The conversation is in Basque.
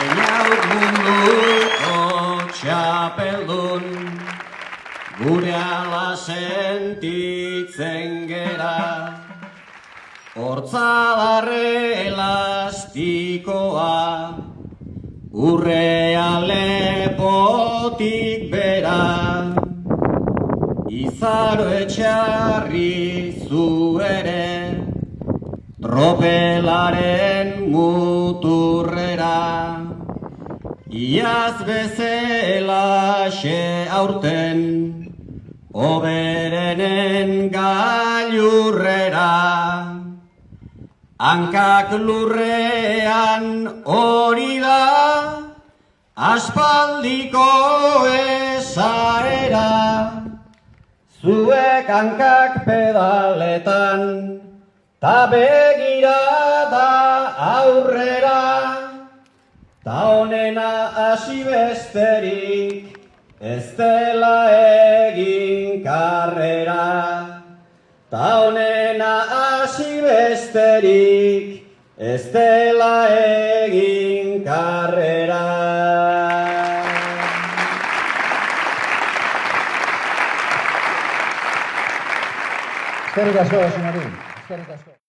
Einauk munduko txapeldun, gure ala sentitzen gera, hortzadarre elastikoa, urrea lepotik bera, izaro etxarri zu ere, tropelaren muturrera, iaz bezelaxe aurten, oberenen gailurrera, hankak lurrean hori da, aspaldiko esaera, zuek hankak pedaletan, ta begirada aurrera, ta honena hasi besterik, ez dela egin karrera. Ta honena hasi besterik, ez dela egin karrera. Eskerrik asko, Jose Mari. Eskerrik asko.